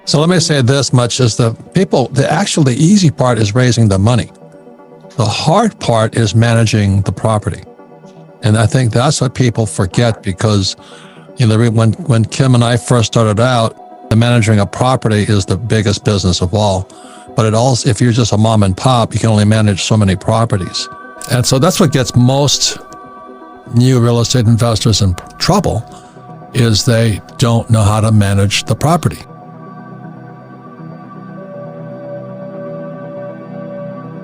So let me say this much is the easy part is raising the money. The hard part is managing the property. And I think that's what people forget because, when Kim and I first started out, the managing a property is the biggest business of all. But it also, if you're just a mom and pop, you can only manage so many properties. And so that's what gets most new real estate investors in trouble is they don't know how to manage the property.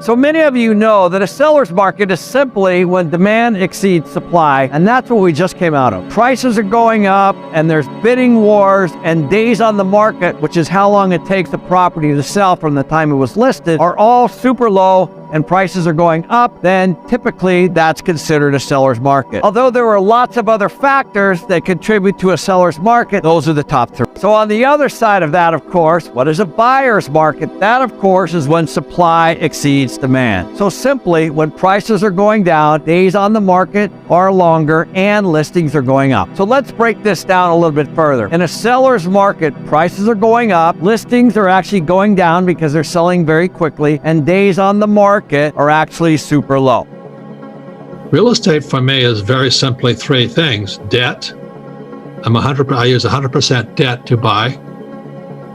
So many of you know that a seller's market is simply when demand exceeds supply, and that's what we just came out of. Prices are going up, and there's bidding wars, and days on the market, which is how long it takes a property to sell from the time it was listed, are all super low, and prices are going up, then typically that's considered a seller's market. Although there are lots of other factors that contribute to a seller's market, those are the top three. So on the other side of that, of course, what is a buyer's market? That, of course, is when supply exceeds demand. So simply, when prices are going down, days on the market are longer, and listings are going up. So let's break this down a little bit further. In a seller's market, prices are going up, listings are actually going down because they're selling very quickly, and days on the market are actually super low. Real estate for me is very simply three things. Debt. I use 100% debt to buy,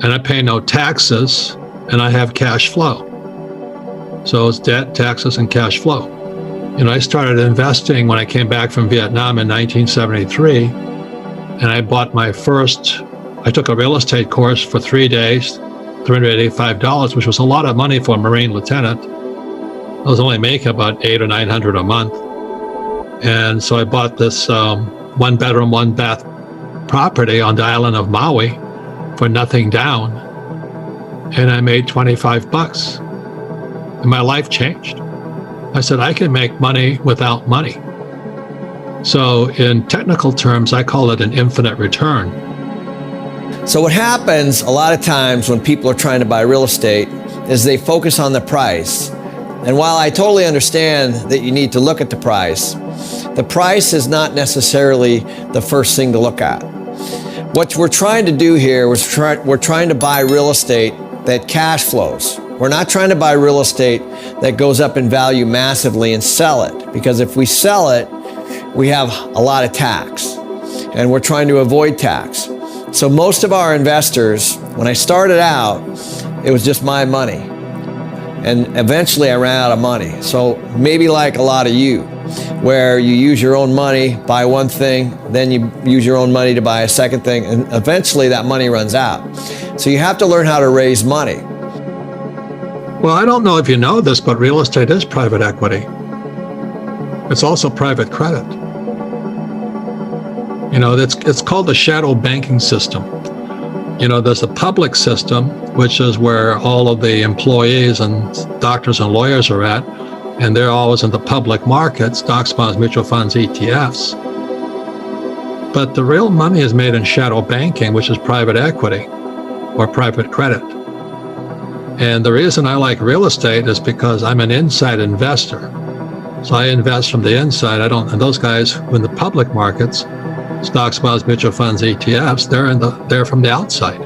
and I pay no taxes, and I have cash flow. So it's debt, taxes, and cash flow. I started investing when I came back from Vietnam in 1973, and I took a real estate course for 3 days, $385, which was a lot of money for a Marine lieutenant. I was only making about $800 or $900 a month. And so I bought this 1-bedroom, 1-bath property on the island of Maui for nothing down. And I made $25. And my life changed. I said, I can make money without money. So in technical terms, I call it an infinite return. So what happens a lot of times when people are trying to buy real estate is they focus on the price. And while I totally understand that you need to look at the price is not necessarily the first thing to look at. What we're trying to do here is we're trying to buy real estate that cash flows. We're not trying to buy real estate that goes up in value massively and sell it, because if we sell it, we have a lot of tax, and we're trying to avoid tax. So most of our investors, when I started out, it was just my money. And eventually I ran out of money. So maybe like a lot of you, where you use your own money, buy one thing, then you use your own money to buy a second thing, and eventually that money runs out. So you have to learn how to raise money. Well, I don't know if you know this, but real estate is private equity. It's also private credit. It's called the shadow banking system. There's a public system, which is where all of the employees and doctors and lawyers are at, and they're always in the public markets, stocks, bonds, mutual funds, ETFs. But the real money is made in shadow banking, which is private equity or private credit. And the reason I like real estate is because I'm an inside investor. So I invest from the inside. And those guys in the public markets, stocks, bonds, mutual funds, ETFs, they're from the outside.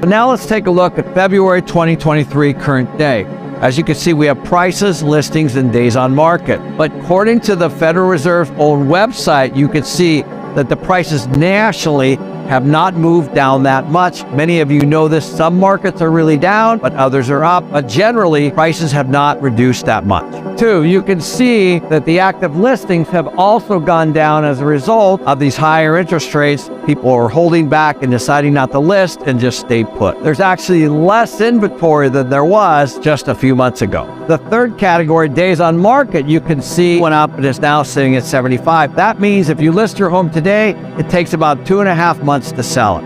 But now let's take a look at February 2023 current day. As you can see, we have prices, listings, and days on market. But according to the Federal Reserve's own website, you can see that the prices nationally have not moved down that much. Many of you know this. Some markets are really down, but others are up. But generally, prices have not reduced that much. 2, you can see that the active listings have also gone down as a result of these higher interest rates. People are holding back and deciding not to list and just stay put. There's actually less inventory than there was just a few months ago. The third category, days on market, you can see went up and is now sitting at 75. That means if you list your home today, it takes about 2.5 months to sell it.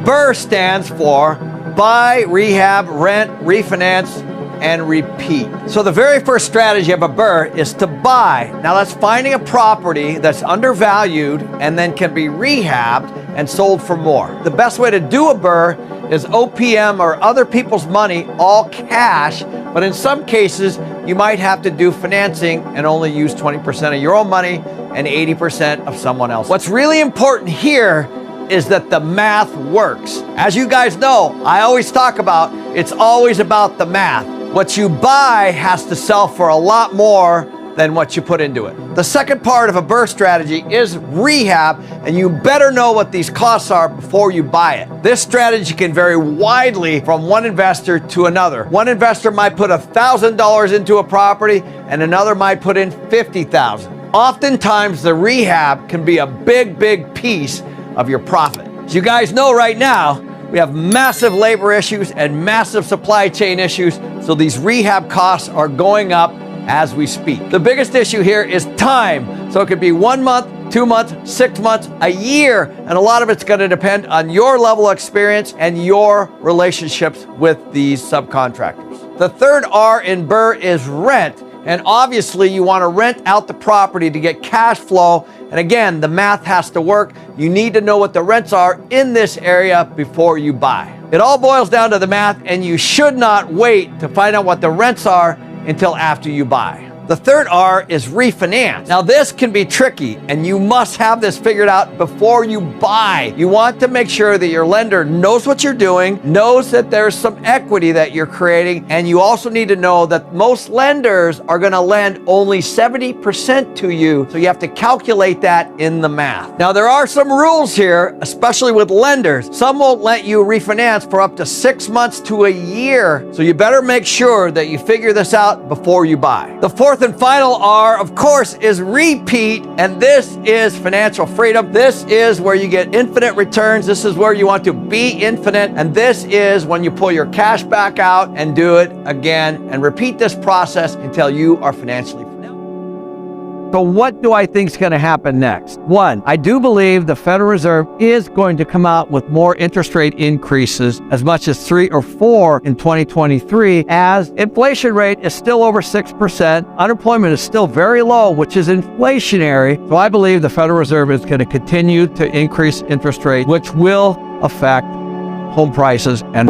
BRRRR stands for buy, rehab, rent, refinance, and repeat. So the very first strategy of a BRRRR is to buy. Now that's finding a property that's undervalued and then can be rehabbed and sold for more. The best way to do a BRRRR is OPM or other people's money, all cash, but in some cases you might have to do financing and only use 20% of your own money and 80% of someone else. What's really important here is that the math works. As you guys know, I always talk about, it's always about the math. What you buy has to sell for a lot more than what you put into it. The second part of a BRRRR strategy is rehab, and you better know what these costs are before you buy it. This strategy can vary widely from one investor to another. One investor might put $1,000 into a property, and another might put in $50,000. Oftentimes, the rehab can be a big piece of your profit. As you guys know right now, we have massive labor issues and massive supply chain issues, so these rehab costs are going up as we speak. The biggest issue here is time. So it could be 1 month, 2 months, 6 months, a year, and a lot of it's going to depend on your level of experience and your relationships with these subcontractors. The third R in BRRRR is rent. And obviously you want to rent out the property to get cash flow. And again, the math has to work. You need to know what the rents are in this area before you buy. It all boils down to the math, and you should not wait to find out what the rents are until after you buy. The third R is refinance. Now this can be tricky, and you must have this figured out before you buy. You want to make sure that your lender knows what you're doing, knows that there's some equity that you're creating, and you also need to know that most lenders are going to lend only 70% to you, so you have to calculate that in the math. Now there are some rules here, especially with lenders. Some won't let you refinance for up to 6 months to a year, so you better make sure that you figure this out before you buy. The fourth and final R, of course, is repeat, and this is financial freedom. This is where you get infinite returns. This is where you want to be infinite, and this is when you pull your cash back out and do it again and repeat this process until you are financially free. So what do I think is going to happen next? One, I do believe the Federal Reserve is going to come out with more interest rate increases, as much as 3 or 4 in 2023, as inflation rate is still over 6%. Unemployment is still very low, which is inflationary. So I believe the Federal Reserve is going to continue to increase interest rates, which will affect home prices and